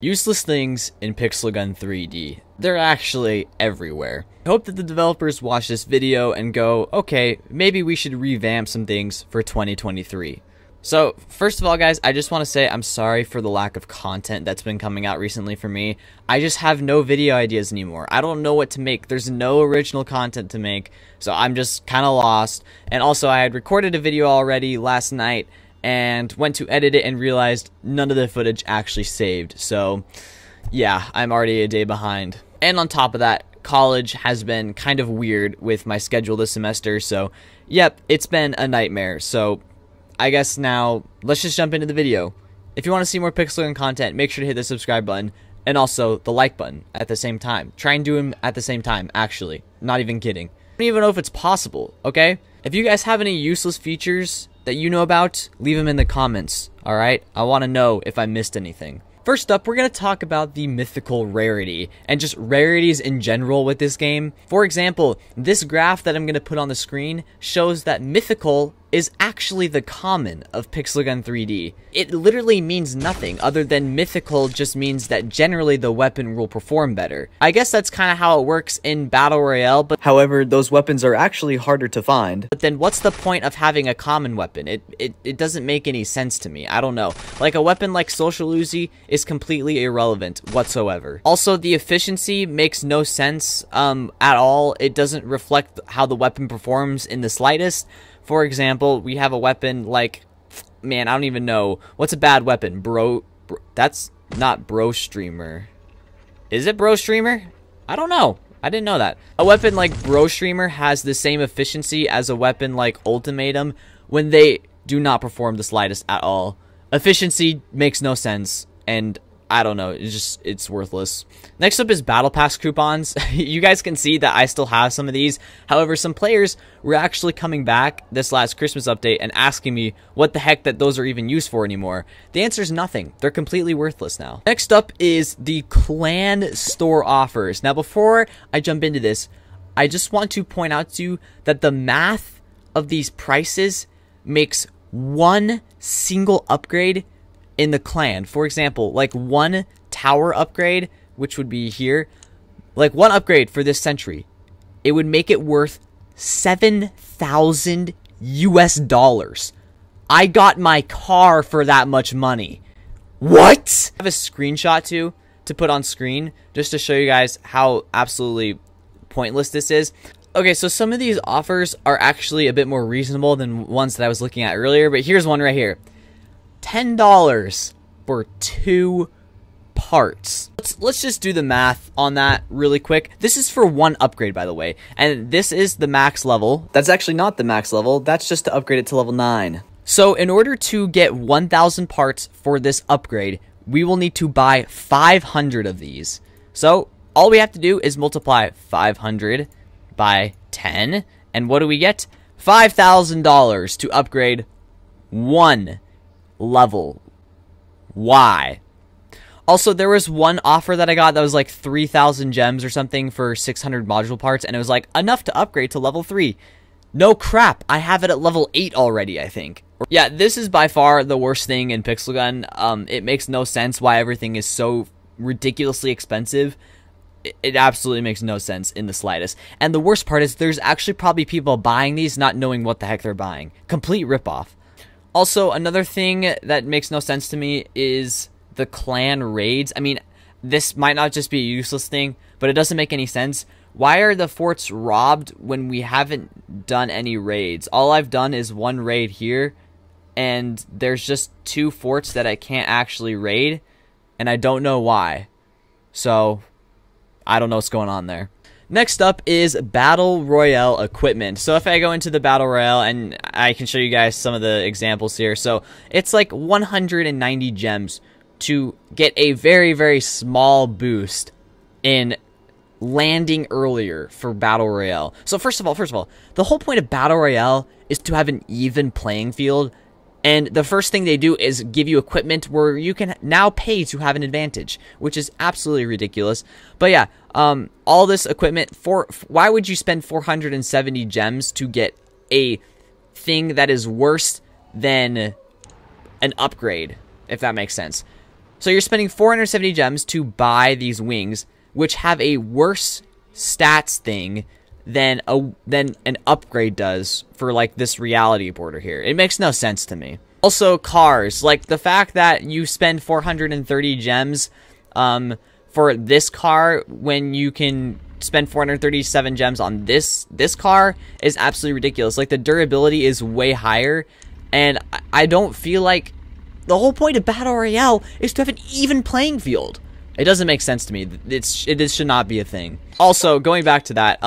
Useless things in Pixel Gun 3D. They're actually everywhere. I hope that the developers watch this video and go, okay, maybe we should revamp some things for 2023. So, first of all, guys, I just want to say I'm sorry for the lack of content that's been coming out recently for me. I just have no video ideas anymore. I don't know what to make. There's no original content to make, so I'm just kind of lost. And also, I had recorded a video already last night, and went to edit it and realized none of the footage actually saved. So, yeah, I'm already a day behind. And on top of that, college has been kind of weird with my schedule this semester, so, yep, it's been a nightmare. So, I guess now, let's just jump into the video. If you want to see more Pixel Gun content, make sure to hit the subscribe button, and also the like button at the same time. Try and do them at the same time, actually. Not even kidding. I don't even know if it's possible, okay? If you guys have any useless features that you know about, leave them in the comments, alright? I want to know if I missed anything. First up, we're going to talk about the mythical rarity, and just rarities in general with this game. For example, this graph that I'm going to put on the screen shows that mythical is actually the common of Pixel Gun 3D. It literally means nothing other than mythical just means that generally the weapon will perform better. I guess that's kind of how it works in Battle Royale, but however, those weapons are actually harder to find. But then what's the point of having a common weapon? It doesn't make any sense to me. I don't know. Like a weapon like Social Uzi is completely irrelevant whatsoever. Also, the efficiency makes no sense at all. It doesn't reflect how the weapon performs in the slightest. For example, we have a weapon like, man, I don't even know. What's a bad weapon? Bro, that's not Bro Streamer. Is it Bro Streamer? I don't know. I didn't know that. A weapon like Bro Streamer has the same efficiency as a weapon like Ultimatum when they do not perform the slightest at all. Efficiency makes no sense, and I don't know, it's worthless. Next up is Battle Pass coupons. You guys can see that I still have some of these. However, some players were actually coming back this last Christmas update and asking me what the heck that those are even used for anymore. The answer is nothing. They're completely worthless now. Next up is the clan store offers. Now, before I jump into this, I just want to point out to you that the math of these prices makes one single upgrade in the clan. For example, like one tower upgrade, which would be here, like one upgrade for this century, it would make it worth 7,000 US dollars. I got my car for that much money. What? I have a screenshot too to put on screen just to show you guys how absolutely pointless this is. Okay, so some of these offers are actually a bit more reasonable than ones that I was looking at earlier, but here's one right here. $10 for 2 parts. Let's just do the math on that really quick. This is for one upgrade, by the way, and this is the max level. That's actually not the max level. That's just to upgrade it to level 9. So in order to get 1,000 parts for this upgrade, we will need to buy 500 of these. So all we have to do is multiply 500 by 10, and what do we get? $5,000 to upgrade one level. Why? Also, there was one offer that I got that was like 3,000 gems or something for 600 module parts, and it was like enough to upgrade to level 3. No crap, I have it at level 8 already, I think. Yeah, this is by far the worst thing in Pixel Gun. It makes no sense why everything is so ridiculously expensive. It absolutely makes no sense in the slightest. And the worst part is there's actually probably people buying these not knowing what the heck they're buying. Complete ripoff. Also, another thing that makes no sense to me is the clan raids. I mean, this might not just be a useless thing, but it doesn't make any sense. Why are the forts robbed when we haven't done any raids? All I've done is one raid here, and there's just 2 forts that I can't actually raid, and I don't know why. So, I don't know what's going on there. Next up is Battle Royale equipment. So if I go into the Battle Royale, and I can show you guys some of the examples here. So it's like 190 gems to get a very, very small boost in landing earlier for Battle Royale. So first of all, the whole point of Battle Royale is to have an even playing field. And the first thing they do is give you equipment where you can now pay to have an advantage, which is absolutely ridiculous. But yeah, all this equipment, why would you spend 470 gems to get a thing that is worse than an upgrade, if that makes sense? So you're spending 470 gems to buy these wings, which have a worse stats thing than an upgrade does for like this reality border here. It makes no sense to me. Also, cars, like the fact that you spend 430 gems for this car when you can spend 437 gems on this car is absolutely ridiculous. Like, the durability is way higher, and I don't feel like the whole point of Battle Royale is to have an even playing field. It doesn't make sense to me. It should not be a thing. Also, going back to that,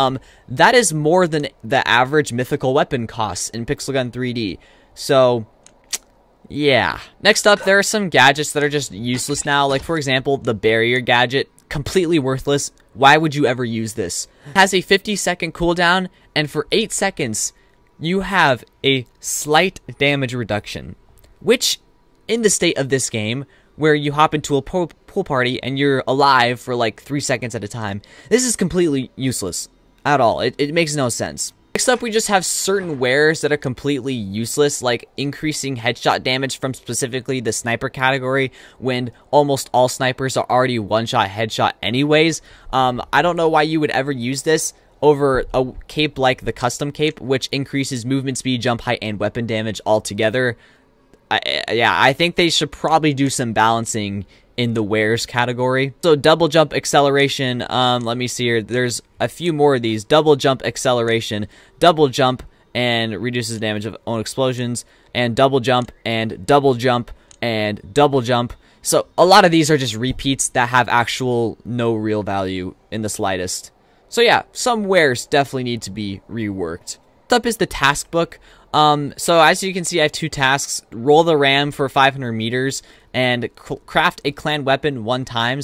that is more than the average mythical weapon costs in Pixel Gun 3D. So, yeah. Next up, there are some gadgets that are just useless now. Like, for example, the barrier gadget. Completely worthless. Why would you ever use this? It has a 50-second cooldown, and for 8 seconds, you have a slight damage reduction. Which, in the state of this game, where you hop into a pool party and you're alive for like 3 seconds at a time, this is completely useless at all. It makes no sense. Next up, we just have certain wares that are completely useless, like increasing headshot damage from specifically the sniper category, when almost all snipers are already one-shot headshot anyways. I don't know why you would ever use this over a cape like the custom cape, which increases movement speed, jump height, and weapon damage altogether. Yeah, I think they should probably do some balancing in the wares category. So double jump acceleration, let me see here, there's a few more of these. Double jump acceleration, double jump and reduces damage of own explosions, and double jump and double jump and double jump. So a lot of these are just repeats that have actual no real value in the slightest. So yeah, some wares definitely need to be reworked. Next up is the Taskbook. So as you can see, I have 2 tasks. Roll the ram for 500 meters and craft a clan weapon 1 time.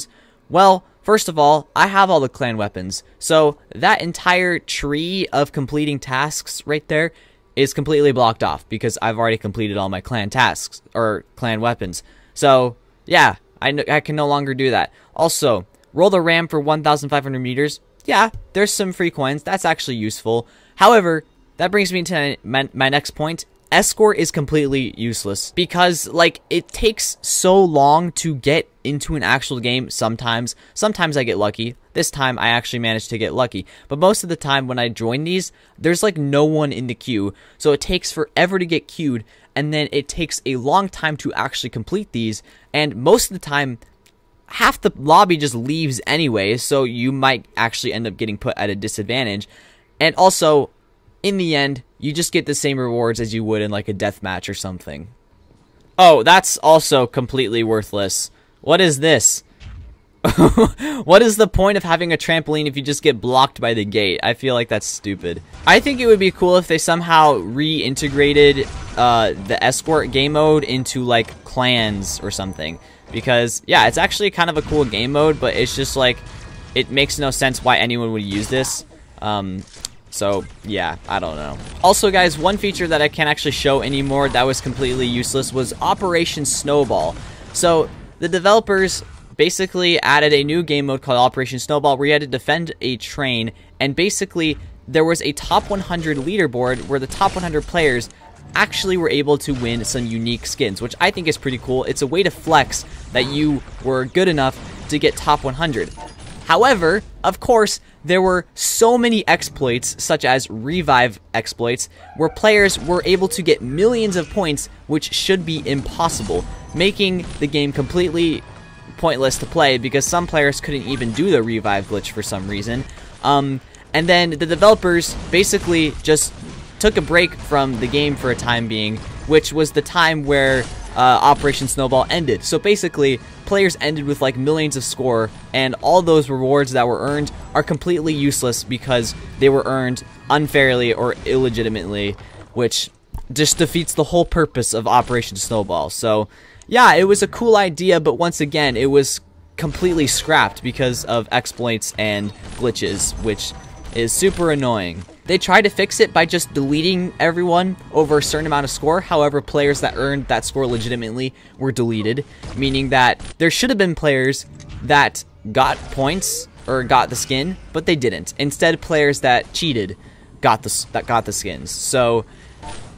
Well, first of all, I have all the clan weapons. So that entire tree of completing tasks right there is completely blocked off because I've already completed all my clan tasks or clan weapons. So yeah, I can no longer do that. Also, roll the ram for 1,500 meters. Yeah, there's some free coins. That's actually useful. However, that brings me to my next point. Escort is completely useless because, like, it takes so long to get into an actual game sometimes. Sometimes I get lucky. This time I actually managed to get lucky. But most of the time when I join these, there's like no one in the queue. So it takes forever to get queued, and then it takes a long time to actually complete these. And most of the time, half the lobby just leaves anyway, so you might actually end up getting put at a disadvantage. And also, in the end, you just get the same rewards as you would in like a deathmatch or something. Oh, that's also completely worthless. What is this? What is the point of having a trampoline if you just get blocked by the gate? I feel like that's stupid. I think it would be cool if they somehow reintegrated the escort game mode into like clans or something. Because, yeah, it's actually kind of a cool game mode, but it's just like, it makes no sense why anyone would use this. So, yeah, I don't know. Also, guys, one feature that I can't actually show anymore that was completely useless was Operation Snowball. So, the developers basically added a new game mode called Operation Snowball where you had to defend a train, and basically there was a top 100 leaderboard where the top 100 players actually were able to win some unique skins, which I think is pretty cool. It's a way to flex that you were good enough to get top 100. However, of course, there were so many exploits, such as revive exploits, where players were able to get millions of points, which should be impossible, making the game completely pointless to play because some players couldn't even do the revive glitch for some reason. And then the developers basically just took a break from the game for a time being, which was the time where Operation Snowball ended. So basically, players ended with like millions of score, and all those rewards that were earned are completely useless because they were earned unfairly or illegitimately, which just defeats the whole purpose of Operation Snowball. So yeah, it was a cool idea, but once again, it was completely scrapped because of exploits and glitches, which is super annoying. They tried to fix it by just deleting everyone over a certain amount of score. However, players that earned that score legitimately were deleted, meaning that there should have been players that got points or got the skin, but they didn't. Instead, players that cheated got the skins. So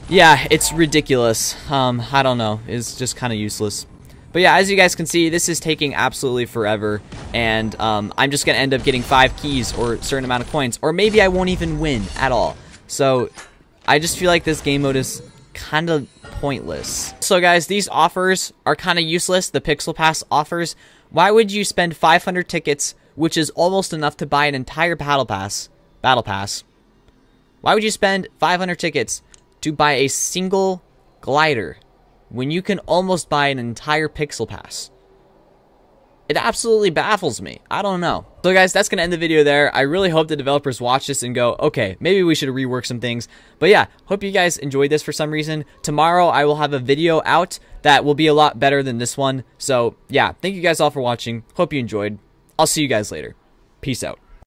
yeah, it's ridiculous. I don't know. It's just kind of useless. But yeah, as you guys can see, this is taking absolutely forever, and I'm just going to end up getting 5 keys or a certain amount of coins, or maybe I won't even win at all. So I just feel like this game mode is kind of pointless. So guys, these offers are kind of useless, the Pixel Pass offers. Why would you spend 500 tickets, which is almost enough to buy an entire Battle Pass? Why would you spend 500 tickets to buy a single glider when you can almost buy an entire Pixel Pass? It absolutely baffles me. I don't know. So guys, that's going to end the video there. I really hope the developers watch this and go, okay, maybe we should rework some things. But yeah, hope you guys enjoyed this for some reason. Tomorrow, I will have a video out that will be a lot better than this one. So yeah, thank you guys all for watching. Hope you enjoyed. I'll see you guys later. Peace out.